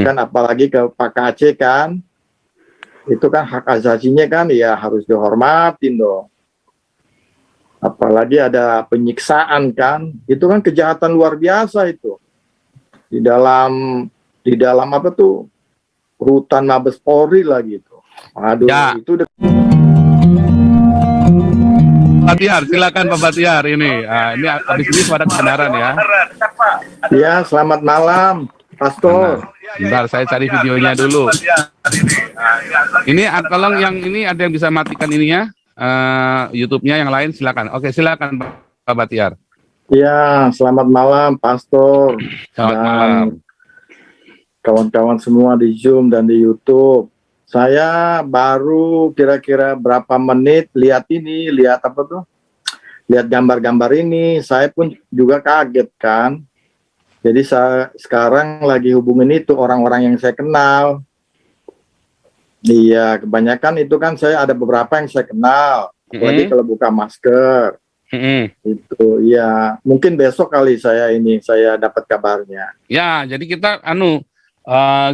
kan apalagi ke Pak KC kan, itu kan hak asasinya kan ya harus dihormatin dong. Apalagi ada penyiksaan kan, itu kan kejahatan luar biasa itu. Di dalam apa tuh, rutan Mabes Polri lah gitu. Aduh, Ya. itu Pak Tiar, silakan Pak Tiar ini. Ini habis ini pada kebenaran ya. ya, selamat malam, Pastor. Bentar, saya cari videonya dulu. Ini kalau yang ini ada yang bisa matikan ininya, YouTube-nya yang lain silakan. Oke, silakan Pak Tiar. Ya, selamat malam, Pastor. Selamat malam. Kawan-kawan semua di Zoom dan di YouTube. Saya baru kira-kira berapa menit lihat apa tuh? Lihat gambar-gambar ini, saya pun juga kaget kan. Jadi saya sekarang lagi hubungin itu orang-orang yang saya kenal. Iya, kebanyakan itu kan saya ada beberapa yang saya kenal. Apalagi kalau buka masker. Itu, ya. Mungkin besok kali saya dapat kabarnya. Ya, jadi kita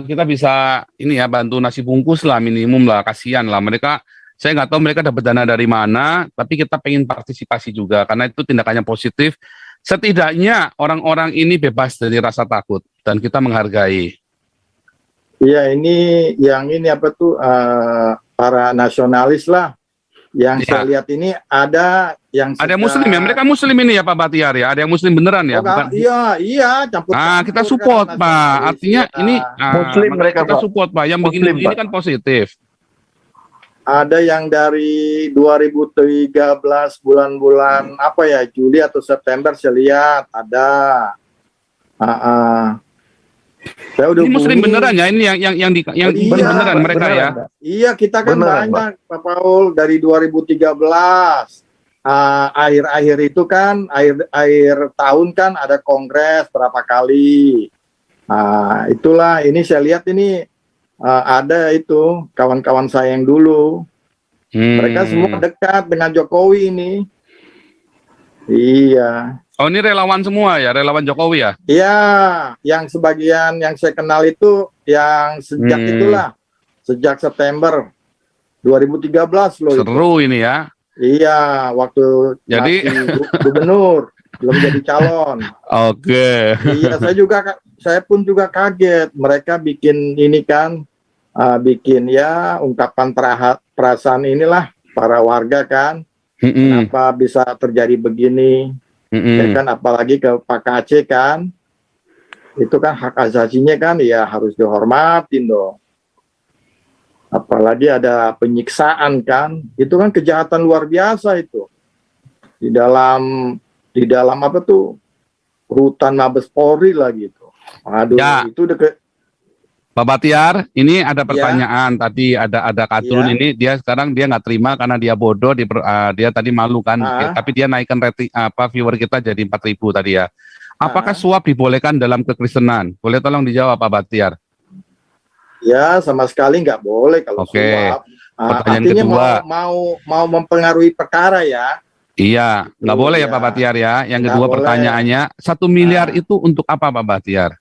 kita bisa ini ya bantu nasi bungkus lah minimum lah, kasihan lah mereka. Saya nggak tahu mereka dapat dana dari mana, tapi kita pengen partisipasi juga karena itu tindakannya positif. Setidaknya orang-orang ini bebas dari rasa takut dan kita menghargai. Iya, ini apa tuh para nasionalis lah yang saya lihat ini ada yang ada Muslim ya, mereka Muslim ini ya Pak Batiar ya, ada yang Muslim beneran ya. Bukan, iya campur. Kita support kan, Pak. Artinya ini Muslim mereka kita support Pak. Yang begini ini kan positif. Ada yang dari 2013 bulan-bulan apa ya, Juli atau September saya lihat ada. Saya udah ini Muslim beneran ya, ini yang beneran mereka ya. Iya, kita kan banyak Pak Paul dari 2013 akhir-akhir itu kan akhir tahun kan ada kongres berapa kali. Itulah ini saya lihat ini. Ada itu kawan-kawan saya yang dulu, mereka semua dekat dengan Jokowi ini. Iya. Oh, ini relawan semua ya, relawan Jokowi ya? Iya, yang sebagian yang saya kenal itu yang sejak itulah, sejak September 2013 loh. Seru itu. Ini ya. Iya, waktu jadi gubernur belum jadi calon. Oke. Iya, saya pun juga kaget mereka bikin ini kan. Bikin ya ungkapan perasaan inilah para warga kan, kenapa bisa terjadi begini, ya kan apalagi ke Pak KC kan, itu kan hak asasinya kan ya harus dihormatin dong. Apalagi ada penyiksaan kan, itu kan kejahatan luar biasa itu. Di dalam apa tuh, rutan Mabes Polri lah gitu. Aduh, ya. Itu deket. Pak Batiar, ini ada pertanyaan tadi ada Katrun ini dia sekarang dia nggak terima karena dia bodoh, dia tadi malu kan, tapi dia naikkan viewer kita jadi 4.000 tadi ya. Apakah suap dibolehkan dalam kekristenan? Boleh tolong dijawab Pak Batiar? Ya, sama sekali nggak boleh kalau suap. Pertanyaan artinya kedua, mau mempengaruhi perkara ya. Iya, nggak boleh ya Pak Batiar ya. Yang kedua pertanyaannya, 1 miliar itu untuk apa Pak Batiar?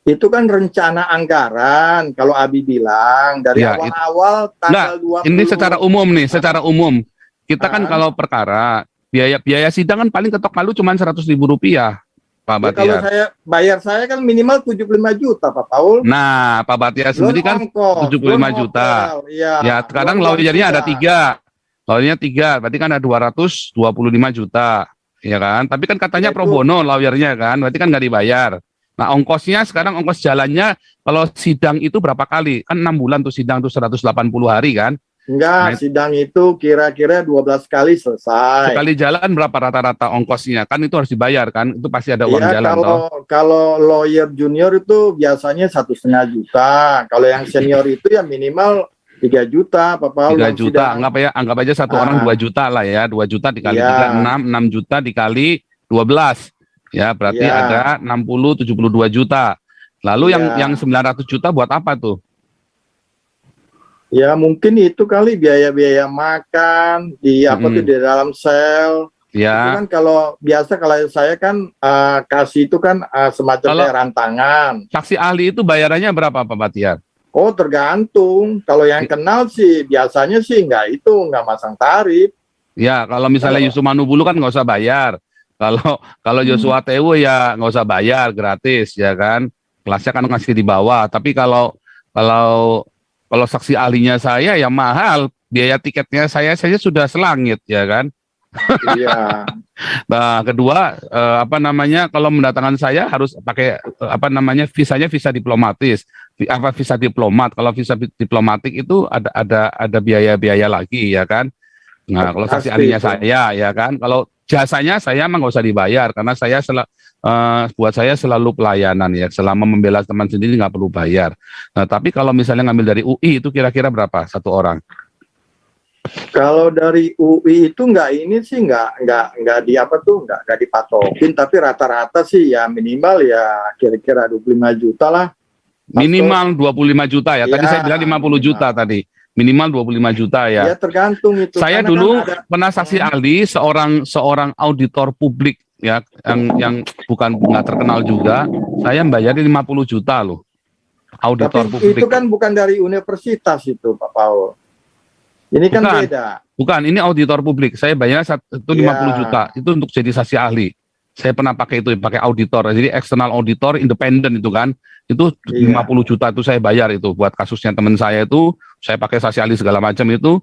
Itu kan rencana anggaran, kalau Abi bilang dari awal-awal tanggal 20. Ini secara umum nih, secara umum. Kita kan kalau perkara, biaya sidang kan paling ketok palu cuma 100.000 rupiah, Pak Batiar. Kalau saya kan minimal 75 juta, Pak Paul. Nah, Pak Batiar sendiri kan 75 juta. Ya, sekarang lawyernya ada 3. Lawyernya 3, berarti kan ada 225 juta. Ya kan? Tapi kan katanya pro bono lawyernya kan, berarti kan nggak dibayar. Nah, ongkosnya sekarang ongkos jalannya kalau sidang itu berapa kali? Kan 6 bulan tuh sidang tuh 180 hari kan? Enggak, sidang itu kira-kira 12 kali selesai. Sekali jalan berapa rata-rata ongkosnya? Kan itu harus dibayar kan? Itu pasti ada uang jalan kalau lawyer junior itu biasanya 1,5 juta. Kalau yang senior itu ya minimal 3 juta, Pak Paul. 3 juta, anggap aja satu orang 2 juta lah ya. 2 juta dikali 3, 6 juta dikali 12. Ya, berarti ada 72 juta. Lalu yang 900 juta buat apa tuh? Ya, mungkin itu kali biaya-biaya makan di di dalam sel. Itu Ya. kan kalau biasa kalau saya kan kasih itu kan semacam Kalau kayak rantangan. saksi ahli itu bayarannya berapa Pak Batiar? Oh, tergantung. Kalau yang kenal sih biasanya sih nggak masang tarif. Ya, kalau misalnya Kalau Yusuf Manubulu kan nggak usah bayar. Kalau Joshua Tewu ya nggak usah bayar, gratis ya kan. Kelasnya kan ngasih di bawah. Tapi kalau kalau saksi ahlinya saya ya mahal. Biaya tiketnya saya saja sudah selangit ya kan. iya. Nah, kedua apa namanya kalau mendatangkan saya harus pakai apa namanya visanya visa diplomatis, visa diplomat. Kalau visa diplomatik itu ada biaya-biaya lagi ya kan. Nah, kalau saksi Pasti ahlinya itu. saya ya kan, kalau jasanya saya emang nggak usah dibayar karena buat saya selalu pelayanan ya, selama membela teman sendiri nggak perlu bayar. Nah, tapi kalau misalnya ngambil dari UI itu kira-kira berapa satu orang? Kalau dari UI itu nggak di apa tuh nggak dipatokin, tapi rata-rata sih ya minimal ya kira-kira 25 juta lah. Minimal 25 juta ya. Tadi Ya, saya bilang 50 juta tadi. Minimal 25 juta ya. Ya tergantung itu. Saya Karena dulu kan ada, pernah saksi ahli seorang auditor publik ya yang bukan nggak terkenal juga. Saya bayarin 50 juta loh. Auditor tapi publik. itu kan bukan dari universitas itu Pak Paul. Ini kan Bukan. beda. Bukan, ini auditor publik. Saya bayarnya itu 50 Ya. juta. Itu untuk jadi saksi ahli. Saya pernah pakai itu, pakai auditor. Jadi external auditor independen itu kan. Itu 50 juta itu saya bayar itu buat kasusnya teman saya itu. Saya pakai saksi ahli segala macam itu.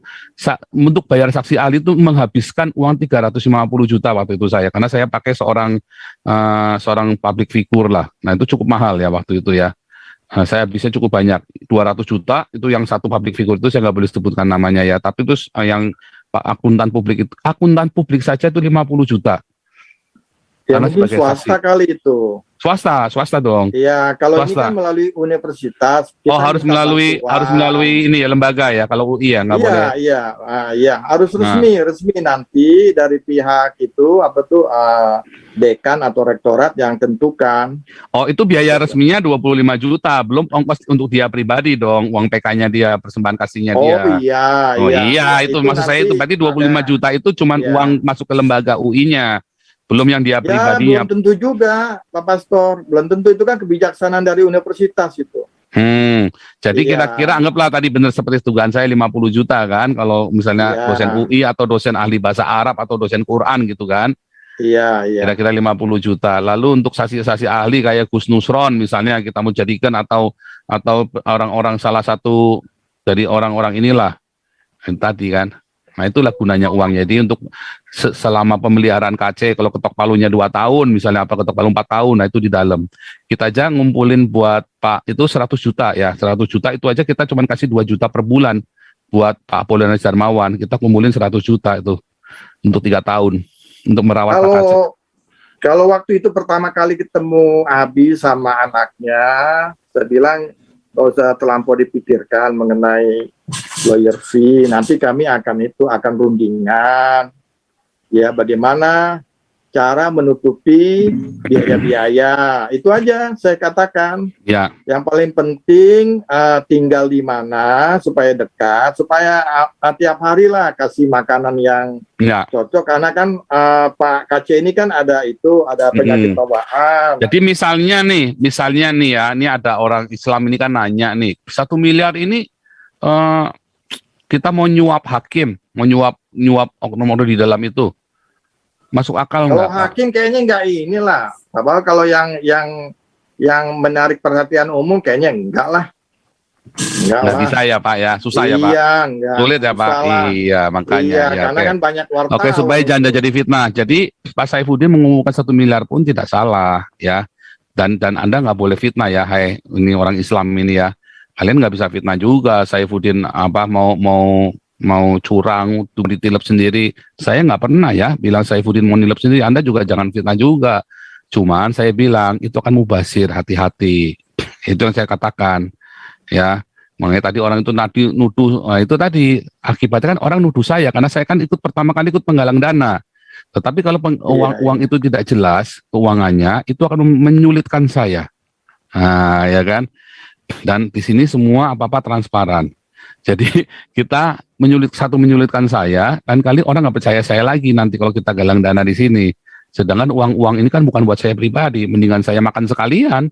Untuk bayar saksi ahli itu menghabiskan uang 350 juta waktu itu saya. Karena saya pakai seorang public figure lah. Nah itu cukup mahal ya waktu itu ya. Saya habisnya cukup banyak, 200 juta itu yang satu public figure itu saya nggak boleh sebutkan namanya ya, tapi terus yang Pak akuntan publik saja itu 50 juta. Ya Karena mungkin sebagai swasta saksi. kali itu. Swasta dong. Iya, kalau ini Swasta. kan melalui universitas. Oh kita harus minta harus bantuan. melalui ini ya lembaga ya, kalau UI ya nggak boleh. Iya, harus resmi nanti dari pihak itu apa tuh dekan atau rektorat yang tentukan. Oh itu biaya resminya 25 juta, belum ongkos untuk dia pribadi dong, uang PK-nya dia, persembahan kasihnya dia. Oh iya, itu maksud saya itu berarti 25 juta itu cuma uang masuk ke lembaga UI-nya. Belum yang dia pribadi. Belum tentu juga, Pak Pastor. Belum tentu, itu kan kebijaksanaan dari universitas itu. Jadi kira-kira anggaplah tadi benar seperti dugaan saya 50 juta kan, kalau misalnya dosen UI atau dosen ahli bahasa Arab atau dosen Quran gitu kan. Iya. Kira-kira 50 juta. Lalu untuk saksi-saksi ahli kayak Gus Nusron misalnya kita mau jadikan atau orang-orang salah satu dari orang-orang inilah yang tadi kan. Nah itulah gunanya uang. Jadi untuk selama pemeliharaan KC, kalau ketok palunya 2 tahun misalnya, apa ketok palu 4 tahun, nah itu di dalam. Kita aja ngumpulin buat Pak itu 100 juta ya, 100 juta itu aja kita cuma kasih 2 juta per bulan buat Pak Apolinaris Darmawan. Kita kumpulin 100 juta itu untuk 3 tahun untuk merawat Pak KC. Kalau waktu itu pertama kali ketemu Abi sama anaknya, saya bilang nggak usah terlampau dipikirkan mengenai lawyer fee, nanti kami akan rundingan ya bagaimana cara menutupi biaya-biaya, itu aja saya katakan. Ya. Yang paling penting tinggal di mana supaya dekat, supaya tiap hari lah kasih makanan yang cocok, karena kan Pak KC ini kan ada penyakit bawaan. Jadi misalnya nih ya, ini ada orang Islam ini kan nanya nih, 1 miliar ini kita mau nyuap hakim, mau nyuap oknum-oknum di dalam itu. Masuk akal nggak? Kalau hakim kayaknya nggak inilah. Apa kalau yang menarik perhatian umum kayaknya enggak lah. Nggak bisa ya Pak ya, susah ya Pak. Enggak. Sulit ya Pak. Iya makanya. Iya, ya, karena kan banyak wartawan. Oke, supaya jangan jadi fitnah. Jadi Pak Saifuddin mengumumkan 1 miliar pun tidak salah ya. Dan Anda nggak boleh fitnah ya, hai ini orang Islam ini ya. Kalian nggak bisa fitnah juga. Saifuddin mau curang untuk ditilep sendiri. Saya nggak pernah ya bilang Saifuddin mau nilep sendiri. Anda juga jangan fitnah juga. Cuman saya bilang itu akan mubazir, hati-hati. Itu yang saya katakan ya. Makanya tadi orang itu nuduh, itu tadi akibatnya kan orang nuduh saya karena saya kan pertama kali ikut penggalang dana. Tetapi kalau uang itu tidak jelas keuangannya, itu akan menyulitkan saya. Nah, ya kan. Dan di sini semua apa-apa transparan. Jadi kita menyulitkan saya, kan kali orang nggak percaya saya lagi nanti kalau kita galang dana di sini. Sedangkan uang-uang ini kan bukan buat saya pribadi, mendingan saya makan sekalian.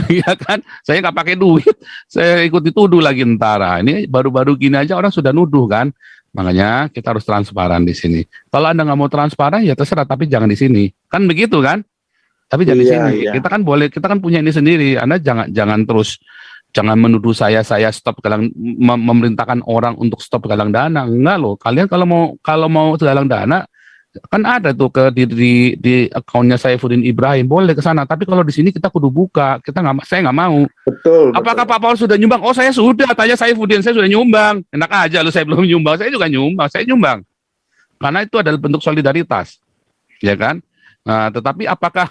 Iya kan, saya nggak pakai duit, saya ikut dituduh lagi ntar. Ini baru-baru gini aja orang sudah nuduh kan, makanya kita harus transparan di sini. Kalau Anda nggak mau transparan ya terserah, tapi jangan di sini, kan begitu kan? Tapi jangan di sini. Kita kan boleh, kita kan punya ini sendiri. Anda jangan terus, jangan menuduh saya stop galang, memerintahkan orang untuk stop galang dana. Enggak loh, kalian kalau mau galang dana kan ada tuh di akunnya Saifuddin Ibrahim, boleh ke sana. Tapi kalau di sini kita kudu buka, saya nggak mau. Betul. Apakah Pak Paul sudah nyumbang? Oh saya sudah, tanya Saifuddin, saya sudah nyumbang. Enak aja lu, saya belum nyumbang, saya juga nyumbang, saya nyumbang. Karena itu adalah bentuk solidaritas, ya kan? Nah, tetapi apakah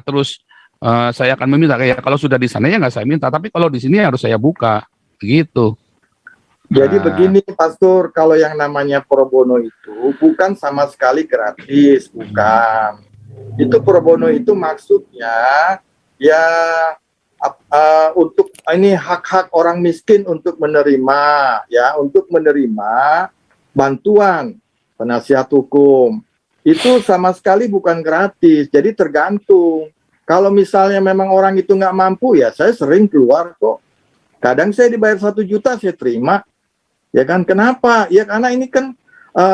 terus saya akan meminta? Kayak kalau sudah di sana ya nggak saya minta, tapi kalau di sini harus saya buka, begitu. Jadi begini Pastor, kalau yang namanya pro bono itu bukan sama sekali gratis, bukan. Itu pro bono itu maksudnya ya untuk ini hak-hak orang miskin untuk menerima bantuan penasihat hukum. Itu sama sekali bukan gratis, jadi tergantung. Kalau misalnya memang orang itu nggak mampu ya saya sering keluar kok. Kadang saya dibayar 1 juta saya terima. Ya kan, kenapa? Ya karena ini kan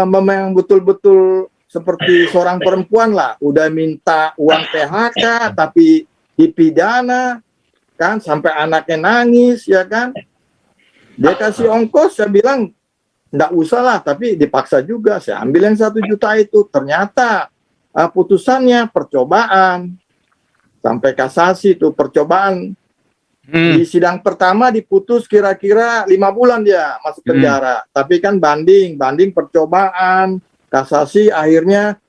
memang betul-betul seperti seorang perempuan lah, udah minta uang PHK tapi dipidana kan, sampai anaknya nangis, ya kan. Dia kasih ongkos, saya bilang enggak usah lah, tapi dipaksa juga. Saya ambil yang 1 juta itu, ternyata putusannya percobaan, sampai kasasi itu percobaan. Di sidang pertama diputus kira-kira 5 bulan dia masuk penjara. Tapi kan banding percobaan, kasasi akhirnya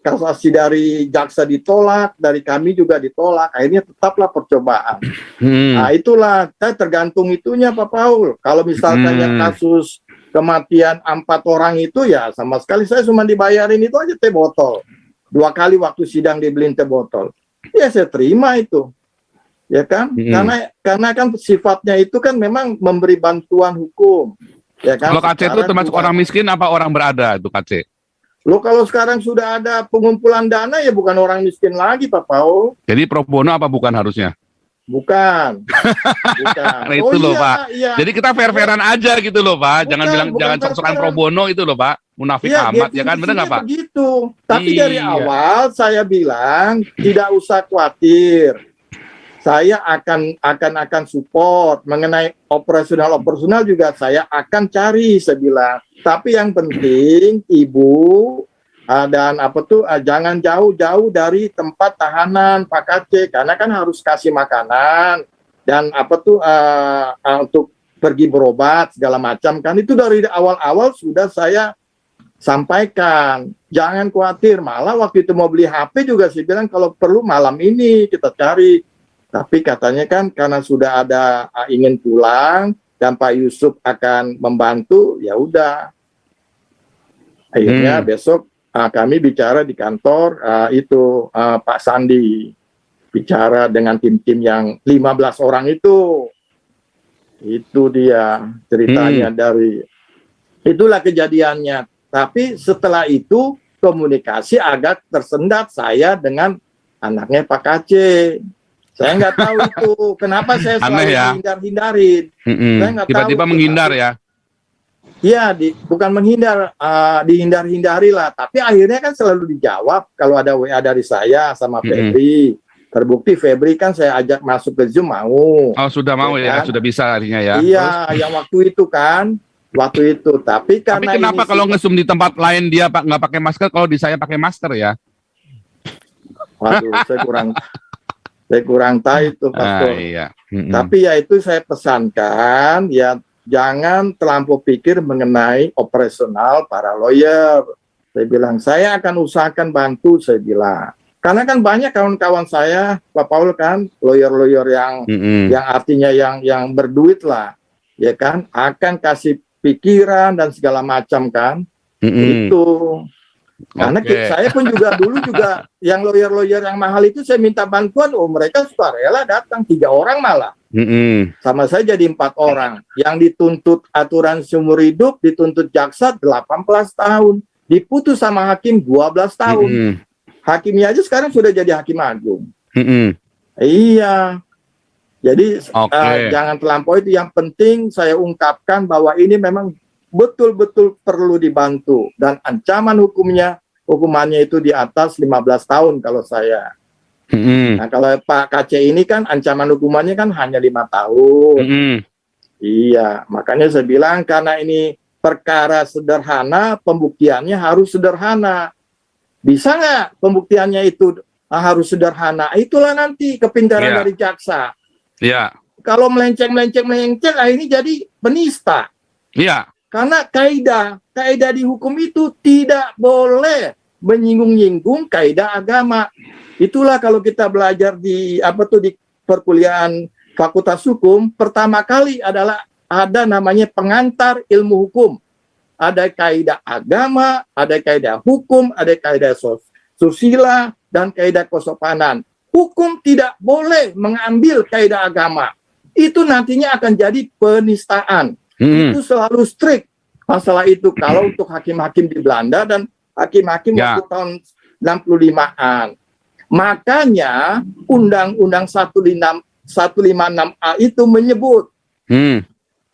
kasasi dari jaksa ditolak, dari kami juga ditolak. Akhirnya tetaplah percobaan. Nah itulah, saya tergantung itunya Pak Paul. Kalau misalkan yang kasus kematian 4 orang itu ya sama sekali saya cuma dibayarin itu aja teh botol. 2 kali waktu sidang dibeliin teh botol. Ya saya terima itu. Ya kan, karena kan sifatnya itu kan memang memberi bantuan hukum. Ya kan. Kalau KC itu termasuk orang miskin apa orang berada itu KC? Lo kalau sekarang sudah ada pengumpulan dana ya bukan orang miskin lagi Pak Paul. Jadi pro bono apa bukan harusnya? Bukan. Nah, itu loh Pak. Iya. Jadi kita fair-fairan aja gitu loh Pak. Jangan sok-sokan pro bono itu loh Pak. Munafik amat ya kan, benar nggak Pak? Begitu. Tapi dari awal saya bilang tidak usah khawatir. Saya akan support mengenai operasional juga saya akan cari, saya bilang. Tapi yang penting ibu dan jangan jauh-jauh dari tempat tahanan Pak Kacé, karena kan harus kasih makanan dan untuk pergi berobat segala macam kan, itu dari awal-awal sudah saya sampaikan. Jangan khawatir, malah waktu itu mau beli HP juga saya bilang kalau perlu malam ini kita cari. Tapi katanya kan karena sudah ada ingin pulang dan Pak Yusuf akan membantu, ya udah. Akhirnya besok kami bicara di kantor Pak Sandi bicara dengan tim-tim yang 15 orang itu. Itu dia ceritanya dari itulah kejadiannya. Tapi setelah itu komunikasi agak tersendat saya dengan anaknya Pak Kacé. Saya nggak tahu itu kenapa saya selalu hindar-hindarin. Saya nggak tiba-tiba tahu, menghindar ya? Iya, bukan menghindar, dihindar-hindari lah. Tapi akhirnya kan selalu dijawab kalau ada WA dari saya sama Febri. Terbukti Febri kan saya ajak masuk ke Zoom mau. Oh sudah mau ya, sudah bisa artinya ya. Iya, yang waktu itu kan. Waktu itu. Tapi kenapa kalau nge-zoom di tempat lain dia nggak pakai masker, kalau di saya pakai masker ya? Waduh, saya kurang tahu itu Pastor. Iya. Tapi ya itu saya pesankan ya jangan terlampau pikir mengenai operasional para lawyer. Saya bilang saya akan usahakan bantu, saya bilang. Karena kan banyak kawan-kawan saya Pak Paul kan lawyer-lawyer yang artinya yang berduit lah, ya kan, akan kasih pikiran dan segala macam kan. Itu. Karena saya pun juga dulu yang lawyer-lawyer yang mahal itu saya minta bantuan, mereka suka rela datang 3 orang malah. Sama saya jadi 4 orang. Yang dituntut aturan seumur hidup, dituntut jaksa 18 tahun. Diputus sama hakim 12 tahun. Hakimnya aja sekarang sudah jadi hakim agung. Iya. Jadi jangan terlampau itu. Yang penting saya ungkapkan bahwa ini memang betul-betul perlu dibantu. Dan ancaman hukumannya itu di atas 15 tahun kalau saya. Nah, kalau Pak KC ini kan ancaman hukumannya kan hanya 5 tahun. Iya, makanya saya bilang karena ini perkara sederhana, pembuktiannya harus sederhana. Bisa nggak pembuktiannya itu harus sederhana? Itulah nanti kepintaran dari jaksa. Kalau melenceng, ini jadi penista. Karena kaidah di hukum itu tidak boleh menyinggung-nyinggung kaidah agama. Itulah kalau kita belajar di di perkuliahan Fakultas Hukum, pertama kali adalah ada namanya pengantar ilmu hukum. Ada kaidah agama, ada kaidah hukum, ada kaidah susila, dan kaidah kesopanan. Hukum tidak boleh mengambil kaidah agama. Itu nantinya akan jadi penistaan. Itu selalu strict masalah itu kalau untuk hakim-hakim di Belanda dan hakim-hakim waktu tahun 65-an. Makanya Undang-Undang 156A itu menyebut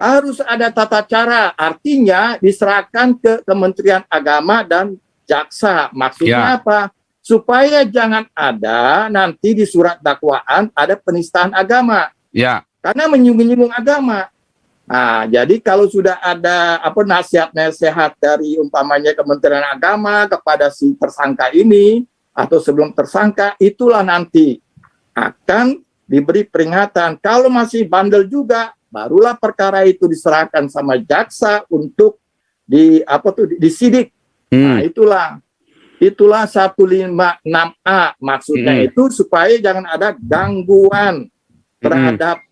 harus ada tata cara, artinya diserahkan ke Kementerian Agama dan jaksa. Maksudnya apa? Supaya jangan ada nanti di surat dakwaan ada penistaan agama. Karena menyinggung-nyinggung agama. Nah, jadi kalau sudah ada nasihat-nasihat dari umpamanya Kementerian Agama kepada si tersangka ini atau sebelum tersangka, itulah nanti akan diberi peringatan. Kalau masih bandel juga, barulah perkara itu diserahkan sama jaksa untuk disidik. Nah, itulah 156A maksudnya itu supaya jangan ada gangguan terhadap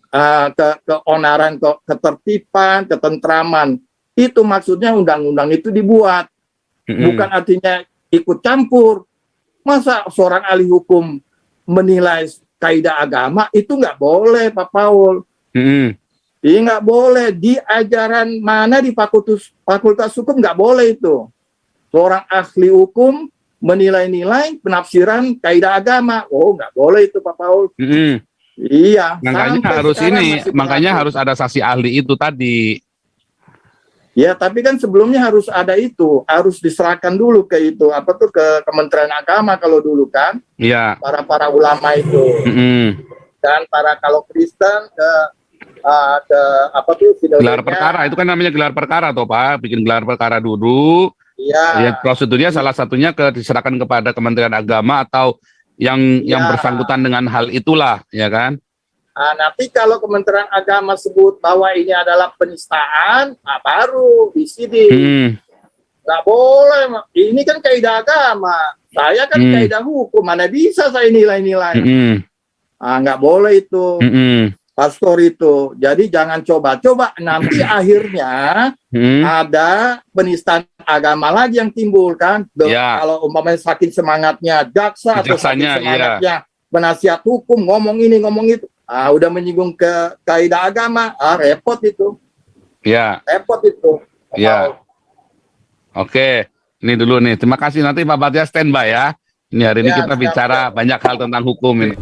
keonaran, ketertiban, ketentraman. Itu maksudnya undang-undang itu dibuat. Bukan artinya ikut campur. Masa seorang ahli hukum menilai kaidah agama itu nggak boleh, Pak Paul. Ini nggak boleh. Di ajaran mana di fakultas hukum nggak boleh itu. Seorang ahli hukum menilai-nilai penafsiran kaidah agama. Oh, nggak boleh itu, Pak Paul. Iya, makanya harus ada saksi ahli itu tadi. Ya, tapi kan sebelumnya harus ada itu, harus diserahkan dulu ke ke Kementerian Agama kalau dulu kan. Para ulama itu. Dan kalau Kristen ke gelar perkara itu kan namanya gelar perkara toh Pak, bikin gelar perkara dulu. Prosedurnya salah satunya diserahkan kepada Kementerian Agama atau yang bersangkutan dengan hal itulah, ya kan? Nanti kalau Kementerian Agama sebut bahwa ini adalah penistaan, baru disidik. Nggak boleh. Ini kan kaidah agama. Saya kan kaidah hukum. Mana bisa saya nilai-nilai? Nggak boleh itu. Pastor itu. Jadi jangan coba-coba. Nanti akhirnya ada penistaan agama lagi yang timbul kan. Kalau umpamanya saking semangatnya jaksa atau saking semangatnya penasihat hukum ngomong ini ngomong itu. Udah menyinggung ke kaidah agama. Repot itu. Repot itu. Oke. Ini dulu nih. Terima kasih. Nanti Pak Batia standby ya. Ini hari ini kita bicara banyak hal tentang hukum ini.